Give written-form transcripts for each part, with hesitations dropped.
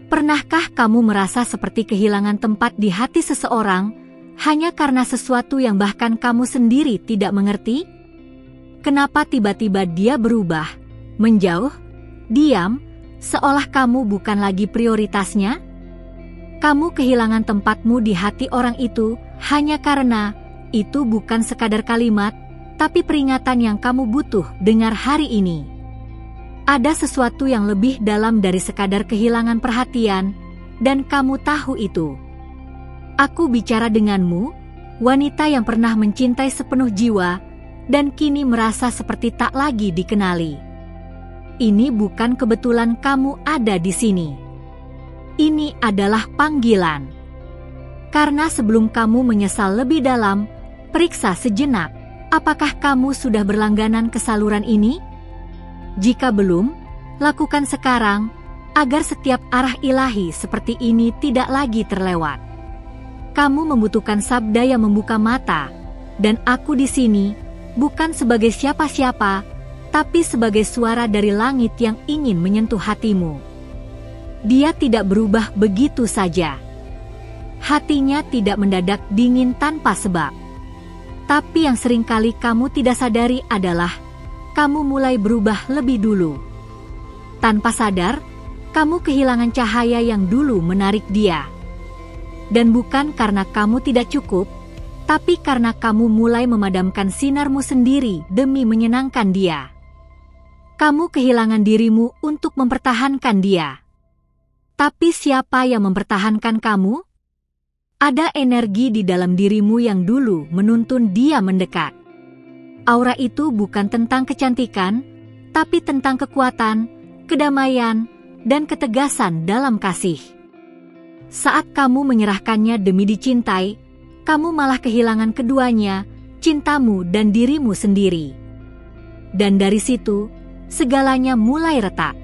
Pernahkah kamu merasa seperti kehilangan tempat di hati seseorang hanya karena sesuatu yang bahkan kamu sendiri tidak mengerti? Kenapa tiba-tiba dia berubah, menjauh, diam, seolah kamu bukan lagi prioritasnya? Kamu kehilangan tempatmu di hati orang itu hanya karena itu bukan sekadar kalimat, tapi peringatan yang kamu butuh dengar hari ini. Ada sesuatu yang lebih dalam dari sekadar kehilangan perhatian, dan kamu tahu itu. Aku bicara denganmu, wanita yang pernah mencintai sepenuh jiwa, dan kini merasa seperti tak lagi dikenali. Ini bukan kebetulan kamu ada di sini. Ini adalah panggilan. Karena sebelum kamu menyesal lebih dalam, periksa sejenak, apakah kamu sudah berlangganan ke saluran ini? Jika belum, lakukan sekarang, agar setiap arah ilahi seperti ini tidak lagi terlewat. Kamu membutuhkan sabda yang membuka mata, dan aku di sini, bukan sebagai siapa-siapa, tapi sebagai suara dari langit yang ingin menyentuh hatimu. Dia tidak berubah begitu saja. Hatinya tidak mendadak dingin tanpa sebab. Tapi yang seringkali kamu tidak sadari adalah, kamu mulai berubah lebih dulu. Tanpa sadar, kamu kehilangan cahaya yang dulu menarik dia. Dan bukan karena kamu tidak cukup, tapi karena kamu mulai memadamkan sinarmu sendiri demi menyenangkan dia. Kamu kehilangan dirimu untuk mempertahankan dia. Tapi siapa yang mempertahankan kamu? Ada energi di dalam dirimu yang dulu menuntun dia mendekat. Aura itu bukan tentang kecantikan, tapi tentang kekuatan, kedamaian, dan ketegasan dalam kasih. Saat kamu menyerahkannya demi dicintai, kamu malah kehilangan keduanya, cintamu dan dirimu sendiri. Dan dari situ, segalanya mulai retak.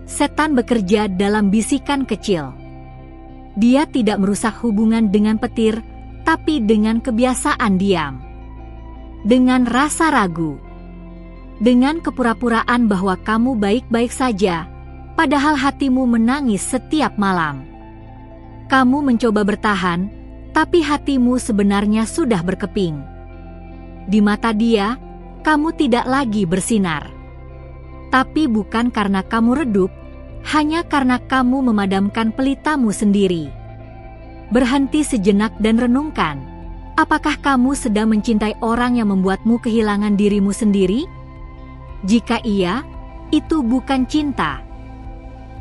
Setan bekerja dalam bisikan kecil. Dia tidak merusak hubungan dengan petir, tapi dengan kebiasaan diam. Dengan rasa ragu, dengan kepura-puraan bahwa kamu baik-baik saja, padahal hatimu menangis setiap malam. Kamu mencoba bertahan, tapi hatimu sebenarnya sudah berkeping. Di mata dia, kamu tidak lagi bersinar. Tapi bukan karena kamu redup, hanya karena kamu memadamkan pelitamu sendiri. Berhenti sejenak dan renungkan. Apakah kamu sedang mencintai orang yang membuatmu kehilangan dirimu sendiri? Jika iya, itu bukan cinta.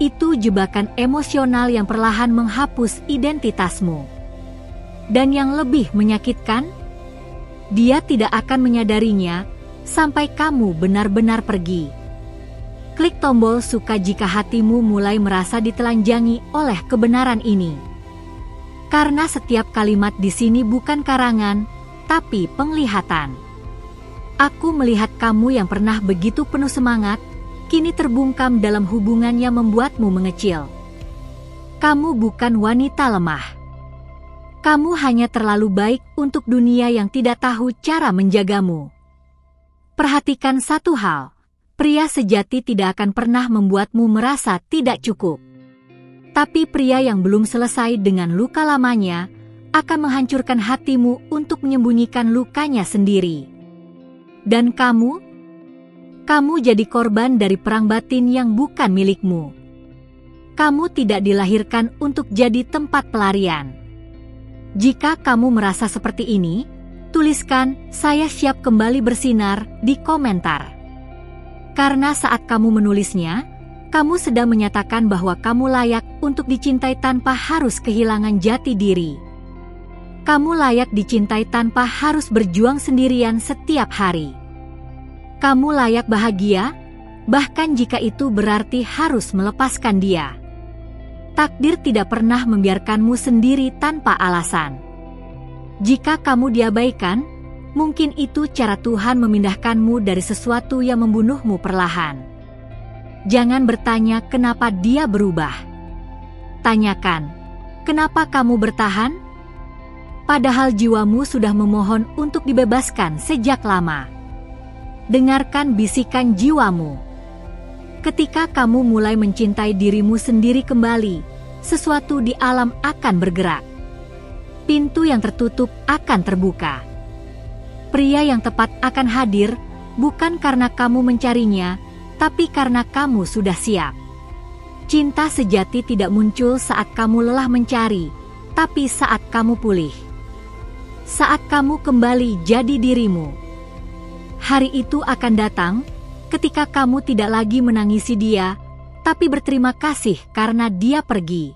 Itu jebakan emosional yang perlahan menghapus identitasmu. Dan yang lebih menyakitkan, dia tidak akan menyadarinya sampai kamu benar-benar pergi. Klik tombol suka jika hatimu mulai merasa ditelanjangi oleh kebenaran ini. Karena setiap kalimat di sini bukan karangan, tapi penglihatan. Aku melihat kamu yang pernah begitu penuh semangat, kini terbungkam dalam hubungan yang membuatmu mengecil. Kamu bukan wanita lemah. Kamu hanya terlalu baik untuk dunia yang tidak tahu cara menjagamu. Perhatikan satu hal, pria sejati tidak akan pernah membuatmu merasa tidak cukup. Tapi pria yang belum selesai dengan luka lamanya akan menghancurkan hatimu untuk menyembunyikan lukanya sendiri. Dan kamu jadi korban dari perang batin yang bukan milikmu. Kamu tidak dilahirkan untuk jadi tempat pelarian. Jika kamu merasa seperti ini, tuliskan "Saya siap kembali bersinar" di komentar. Karena saat kamu menulisnya, kamu sedang menyatakan bahwa kamu layak untuk dicintai tanpa harus kehilangan jati diri. Kamu layak dicintai tanpa harus berjuang sendirian setiap hari. Kamu layak bahagia, bahkan jika itu berarti harus melepaskan dia. Takdir tidak pernah membiarkanmu sendiri tanpa alasan. Jika kamu diabaikan, mungkin itu cara Tuhan memindahkanmu dari sesuatu yang membunuhmu perlahan. Jangan bertanya kenapa dia berubah. Tanyakan, kenapa kamu bertahan? Padahal jiwamu sudah memohon untuk dibebaskan sejak lama. Dengarkan bisikan jiwamu. Ketika kamu mulai mencintai dirimu sendiri kembali, sesuatu di alam akan bergerak. Pintu yang tertutup akan terbuka. Pria yang tepat akan hadir, bukan karena kamu mencarinya, tapi karena kamu sudah siap. Cinta sejati tidak muncul saat kamu lelah mencari, tapi saat kamu pulih. Saat kamu kembali jadi dirimu. Hari itu akan datang ketika kamu tidak lagi menangisi dia, tapi berterima kasih karena dia pergi.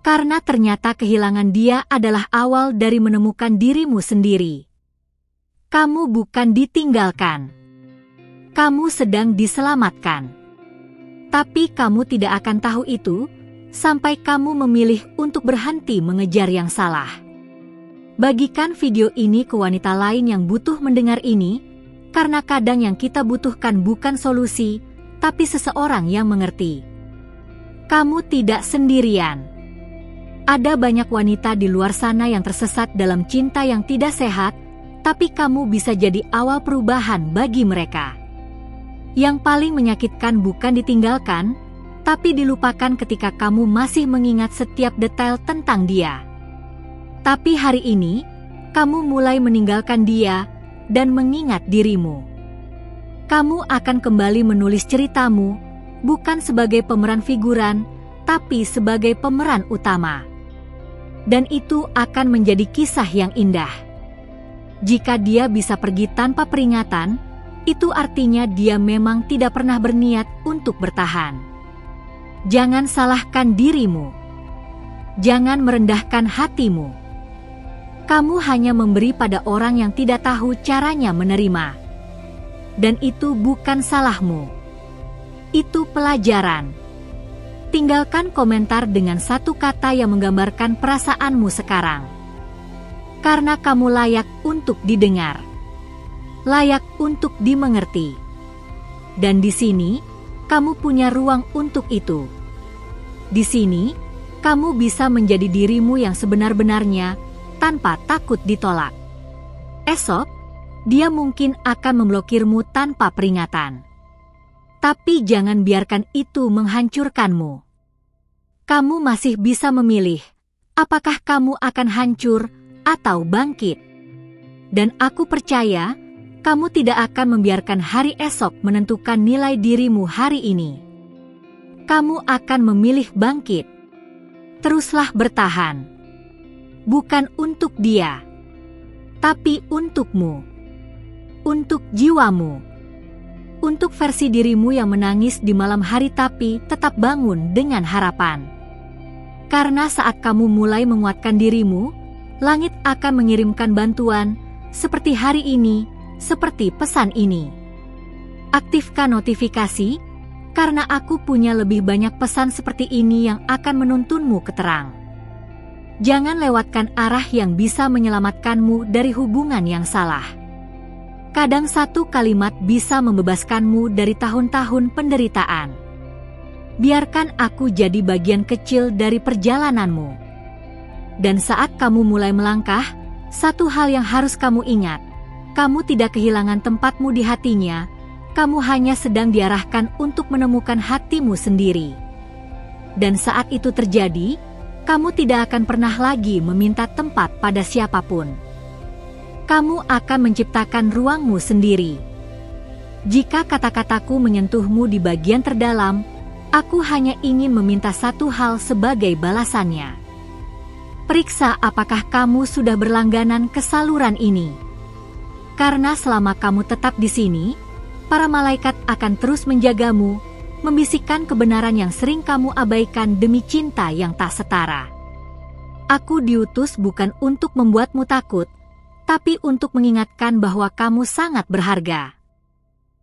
Karena ternyata kehilangan dia adalah awal dari menemukan dirimu sendiri. Kamu bukan ditinggalkan. Kamu sedang diselamatkan. Tapi kamu tidak akan tahu itu sampai kamu memilih untuk berhenti mengejar yang salah. Bagikan video ini ke wanita lain yang butuh mendengar ini, karena kadang yang kita butuhkan bukan solusi, tapi seseorang yang mengerti. Kamu tidak sendirian. Ada banyak wanita di luar sana yang tersesat dalam cinta yang tidak sehat, tapi kamu bisa jadi awal perubahan bagi mereka. Yang paling menyakitkan bukan ditinggalkan, tapi dilupakan ketika kamu masih mengingat setiap detail tentang dia. Tapi hari ini, kamu mulai meninggalkan dia dan mengingat dirimu. Kamu akan kembali menulis ceritamu, bukan sebagai pemeran figuran, tapi sebagai pemeran utama. Dan itu akan menjadi kisah yang indah. Jika dia bisa pergi tanpa peringatan, itu artinya dia memang tidak pernah berniat untuk bertahan. Jangan salahkan dirimu. Jangan merendahkan hatimu. Kamu hanya memberi pada orang yang tidak tahu caranya menerima. Dan itu bukan salahmu. Itu pelajaran. Tinggalkan komentar dengan satu kata yang menggambarkan perasaanmu sekarang. Karena kamu layak untuk didengar. Layak untuk dimengerti. Dan di sini, kamu punya ruang untuk itu. Di sini, kamu bisa menjadi dirimu yang sebenar-benarnya, tanpa takut ditolak. Esok, dia mungkin akan memblokirmu tanpa peringatan. Tapi jangan biarkan itu menghancurkanmu. Kamu masih bisa memilih, apakah kamu akan hancur atau bangkit. Dan aku percaya, kamu tidak akan membiarkan hari esok menentukan nilai dirimu hari ini. Kamu akan memilih bangkit. Teruslah bertahan. Bukan untuk dia, tapi untukmu. Untuk jiwamu. Untuk versi dirimu yang menangis di malam hari tapi tetap bangun dengan harapan. Karena saat kamu mulai menguatkan dirimu, langit akan mengirimkan bantuan, seperti hari ini, seperti pesan ini. Aktifkan notifikasi, karena aku punya lebih banyak pesan seperti ini yang akan menuntunmu ke terang. Jangan lewatkan arah yang bisa menyelamatkanmu dari hubungan yang salah. Kadang satu kalimat bisa membebaskanmu dari tahun-tahun penderitaan. Biarkan aku jadi bagian kecil dari perjalananmu. Dan saat kamu mulai melangkah, satu hal yang harus kamu ingat, kamu tidak kehilangan tempatmu di hatinya, kamu hanya sedang diarahkan untuk menemukan hatimu sendiri. Dan saat itu terjadi, kamu tidak akan pernah lagi meminta tempat pada siapapun. Kamu akan menciptakan ruangmu sendiri. Jika kata-kataku menyentuhmu di bagian terdalam, aku hanya ingin meminta satu hal sebagai balasannya. Periksa apakah kamu sudah berlangganan ke saluran ini. Karena selama kamu tetap di sini, para malaikat akan terus menjagamu, membisikkan kebenaran yang sering kamu abaikan demi cinta yang tak setara. Aku diutus bukan untuk membuatmu takut, tapi untuk mengingatkan bahwa kamu sangat berharga.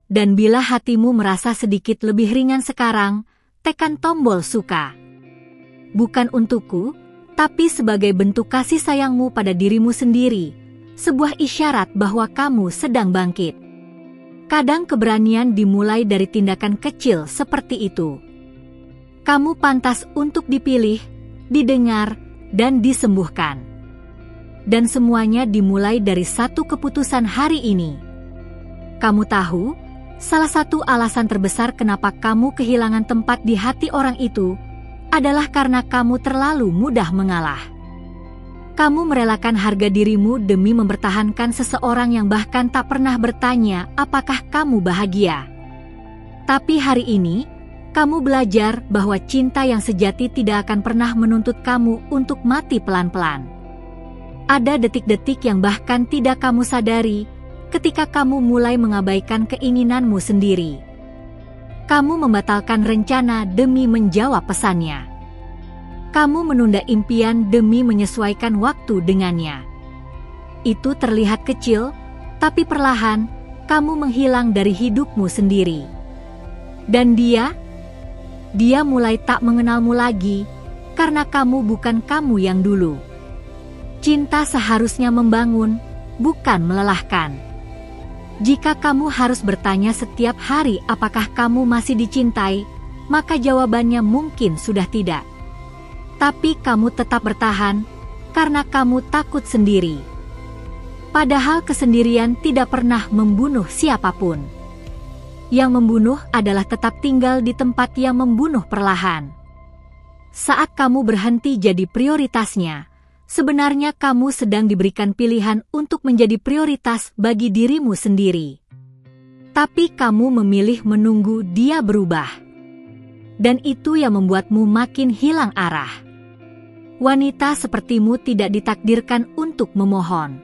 Dan bila hatimu merasa sedikit lebih ringan sekarang, tekan tombol suka. Bukan untukku, tapi sebagai bentuk kasih sayangmu pada dirimu sendiri, sebuah isyarat bahwa kamu sedang bangkit. Kadang keberanian dimulai dari tindakan kecil seperti itu. Kamu pantas untuk dipilih, didengar, dan disembuhkan. Dan semuanya dimulai dari satu keputusan hari ini. Kamu tahu, salah satu alasan terbesar kenapa kamu kehilangan tempat di hati orang itu adalah karena kamu terlalu mudah mengalah. Kamu merelakan harga dirimu demi mempertahankan seseorang yang bahkan tak pernah bertanya apakah kamu bahagia. Tapi hari ini, kamu belajar bahwa cinta yang sejati tidak akan pernah menuntut kamu untuk mati pelan-pelan. Ada detik-detik yang bahkan tidak kamu sadari ketika kamu mulai mengabaikan keinginanmu sendiri. Kamu membatalkan rencana demi menjawab pesannya. Kamu menunda impian demi menyesuaikan waktu dengannya. Itu terlihat kecil, tapi perlahan kamu menghilang dari hidupmu sendiri. Dan dia mulai tak mengenalmu lagi karena kamu bukan kamu yang dulu. Cinta seharusnya membangun, bukan melelahkan. Jika kamu harus bertanya setiap hari apakah kamu masih dicintai, maka jawabannya mungkin sudah tidak. Tapi kamu tetap bertahan karena kamu takut sendiri. Padahal kesendirian tidak pernah membunuh siapapun. Yang membunuh adalah tetap tinggal di tempat yang membunuh perlahan. Saat kamu berhenti jadi prioritasnya, sebenarnya kamu sedang diberikan pilihan untuk menjadi prioritas bagi dirimu sendiri. Tapi kamu memilih menunggu dia berubah. Dan itu yang membuatmu makin hilang arah. Wanita sepertimu tidak ditakdirkan untuk memohon.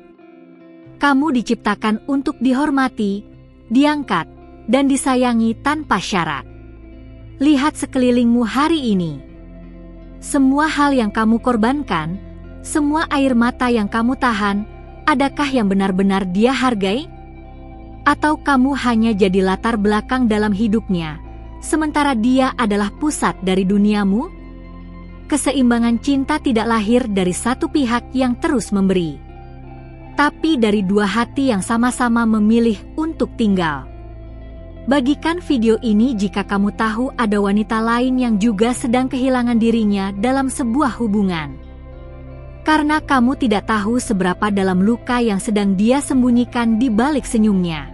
Kamu diciptakan untuk dihormati, diangkat, dan disayangi tanpa syarat. Lihat sekelilingmu hari ini. Semua hal yang kamu korbankan, semua air mata yang kamu tahan, adakah yang benar-benar dia hargai? Atau kamu hanya jadi latar belakang dalam hidupnya, sementara dia adalah pusat dari duniamu? Keseimbangan cinta tidak lahir dari satu pihak yang terus memberi, tapi dari dua hati yang sama-sama memilih untuk tinggal. Bagikan video ini jika kamu tahu ada wanita lain yang juga sedang kehilangan dirinya dalam sebuah hubungan. Karena kamu tidak tahu seberapa dalam luka yang sedang dia sembunyikan di balik senyumnya.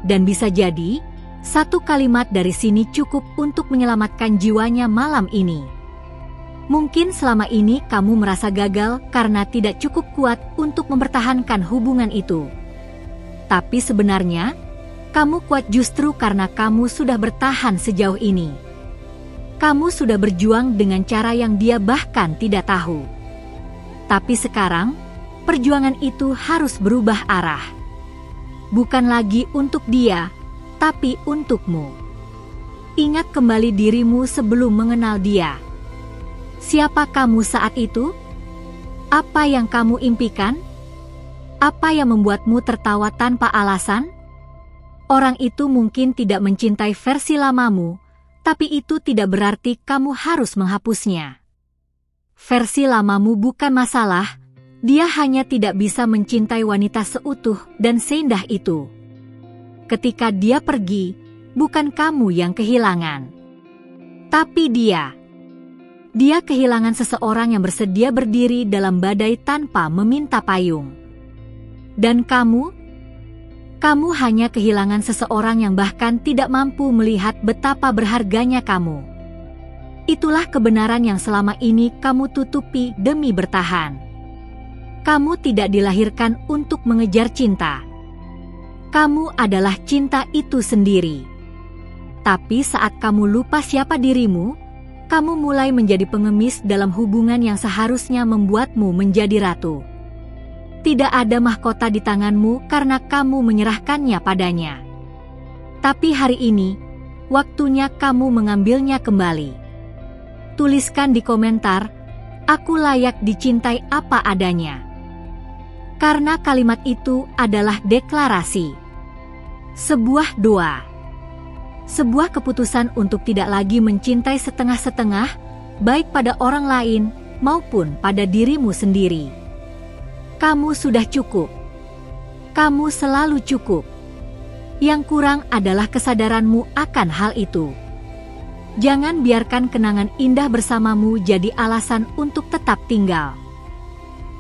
Dan bisa jadi, satu kalimat dari sini cukup untuk menyelamatkan jiwanya malam ini. Mungkin selama ini kamu merasa gagal karena tidak cukup kuat untuk mempertahankan hubungan itu. Tapi sebenarnya, kamu kuat justru karena kamu sudah bertahan sejauh ini. Kamu sudah berjuang dengan cara yang dia bahkan tidak tahu. Tapi sekarang, perjuangan itu harus berubah arah. Bukan lagi untuk dia, tapi untukmu. Ingat kembali dirimu sebelum mengenal dia. Siapa kamu saat itu? Apa yang kamu impikan? Apa yang membuatmu tertawa tanpa alasan? Orang itu mungkin tidak mencintai versi lamamu, tapi itu tidak berarti kamu harus menghapusnya. Versi lamamu bukan masalah, dia hanya tidak bisa mencintai wanita seutuh dan seindah itu. Ketika dia pergi, bukan kamu yang kehilangan, tapi dia. Dia kehilangan seseorang yang bersedia berdiri dalam badai tanpa meminta payung. Dan kamu hanya kehilangan seseorang yang bahkan tidak mampu melihat betapa berharganya kamu. Itulah kebenaran yang selama ini kamu tutupi demi bertahan. Kamu tidak dilahirkan untuk mengejar cinta. Kamu adalah cinta itu sendiri. Tapi saat kamu lupa siapa dirimu, kamu mulai menjadi pengemis dalam hubungan yang seharusnya membuatmu menjadi ratu. Tidak ada mahkota di tanganmu karena kamu menyerahkannya padanya. Tapi hari ini, waktunya kamu mengambilnya kembali. Tuliskan di komentar, "Aku layak dicintai apa adanya." Karena kalimat itu adalah deklarasi. Sebuah doa. Sebuah keputusan untuk tidak lagi mencintai setengah-setengah, baik pada orang lain maupun pada dirimu sendiri. Kamu sudah cukup. Kamu selalu cukup. Yang kurang adalah kesadaranmu akan hal itu. Jangan biarkan kenangan indah bersamamu jadi alasan untuk tetap tinggal.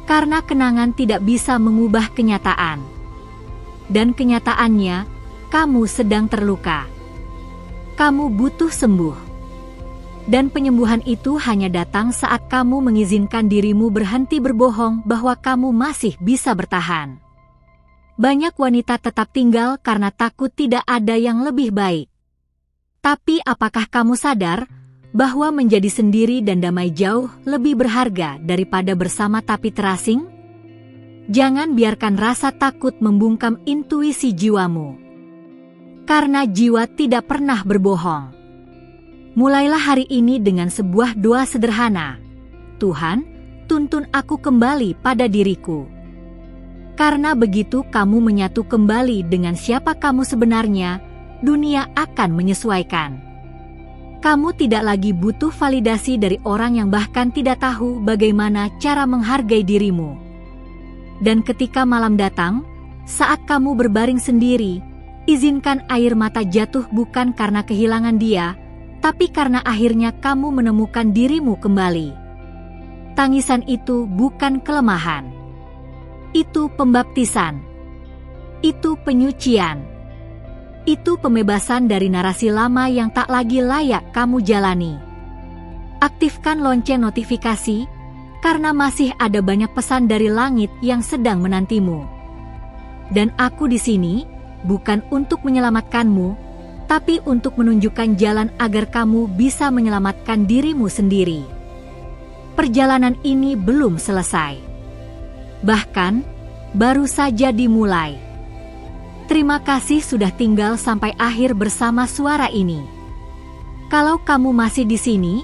Karena kenangan tidak bisa mengubah kenyataan. Dan kenyataannya, kamu sedang terluka. Kamu butuh sembuh. Dan penyembuhan itu hanya datang saat kamu mengizinkan dirimu berhenti berbohong bahwa kamu masih bisa bertahan. Banyak wanita tetap tinggal karena takut tidak ada yang lebih baik. Tapi apakah kamu sadar bahwa menjadi sendiri dan damai jauh lebih berharga daripada bersama tapi terasing? Jangan biarkan rasa takut membungkam intuisi jiwamu. Karena jiwa tidak pernah berbohong. Mulailah hari ini dengan sebuah doa sederhana. Tuhan, tuntun aku kembali pada diriku. Karena begitu kamu menyatu kembali dengan siapa kamu sebenarnya, dunia akan menyesuaikan. Kamu tidak lagi butuh validasi dari orang yang bahkan tidak tahu bagaimana cara menghargai dirimu. Dan ketika malam datang, saat kamu berbaring sendiri, izinkan air mata jatuh bukan karena kehilangan dia, tapi karena akhirnya kamu menemukan dirimu kembali. Tangisan itu bukan kelemahan. Itu pembaptisan. Itu penyucian. Itu pembebasan dari narasi lama yang tak lagi layak kamu jalani. Aktifkan lonceng notifikasi, karena masih ada banyak pesan dari langit yang sedang menantimu. Dan aku di sini, bukan untuk menyelamatkanmu, tapi untuk menunjukkan jalan agar kamu bisa menyelamatkan dirimu sendiri. Perjalanan ini belum selesai. Bahkan, baru saja dimulai. Terima kasih sudah tinggal sampai akhir bersama suara ini. Kalau kamu masih di sini,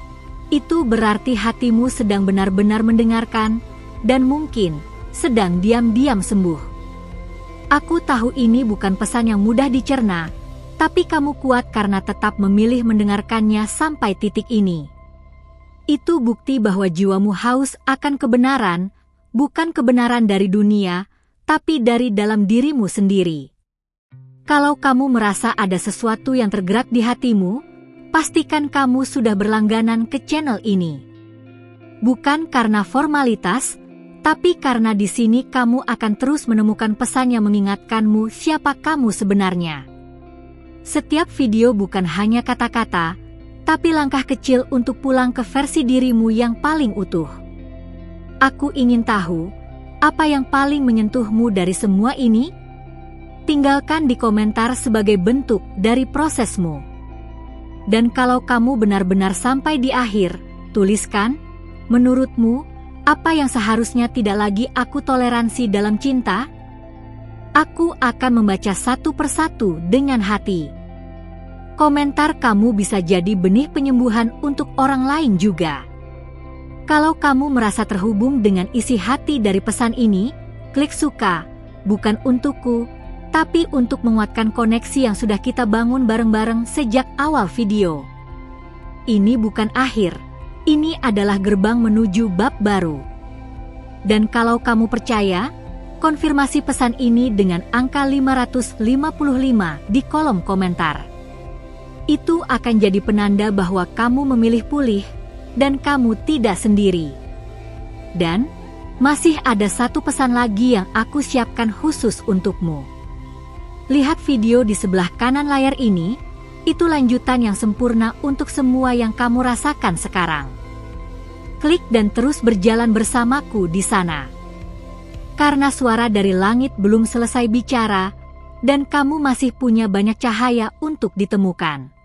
itu berarti hatimu sedang benar-benar mendengarkan, dan mungkin sedang diam-diam sembuh. Aku tahu ini bukan pesan yang mudah dicerna, tapi kamu kuat karena tetap memilih mendengarkannya sampai titik ini. Itu bukti bahwa jiwamu haus akan kebenaran, bukan kebenaran dari dunia, tapi dari dalam dirimu sendiri. Kalau kamu merasa ada sesuatu yang tergerak di hatimu, pastikan kamu sudah berlangganan ke channel ini. Bukan karena formalitas, tapi karena di sini kamu akan terus menemukan pesan yang mengingatkanmu siapa kamu sebenarnya. Setiap video bukan hanya kata-kata, tapi langkah kecil untuk pulang ke versi dirimu yang paling utuh. Aku ingin tahu, apa yang paling menyentuhmu dari semua ini? Tinggalkan di komentar sebagai bentuk dari prosesmu. Dan kalau kamu benar-benar sampai di akhir, tuliskan, menurutmu, apa yang seharusnya tidak lagi aku toleransi dalam cinta? Aku akan membaca satu persatu dengan hati. Komentar kamu bisa jadi benih penyembuhan untuk orang lain juga. Kalau kamu merasa terhubung dengan isi hati dari pesan ini, klik suka, bukan untukku, tapi untuk menguatkan koneksi yang sudah kita bangun bareng-bareng sejak awal video. Ini bukan akhir, ini adalah gerbang menuju bab baru. Dan kalau kamu percaya, konfirmasi pesan ini dengan angka 555 di kolom komentar. Itu akan jadi penanda bahwa kamu memilih pulih, dan kamu tidak sendiri. Dan, masih ada satu pesan lagi yang aku siapkan khusus untukmu. Lihat video di sebelah kanan layar ini, itu lanjutan yang sempurna untuk semua yang kamu rasakan sekarang. Klik dan terus berjalan bersamaku di sana. Karena suara dari langit belum selesai bicara, dan kamu masih punya banyak cahaya untuk ditemukan.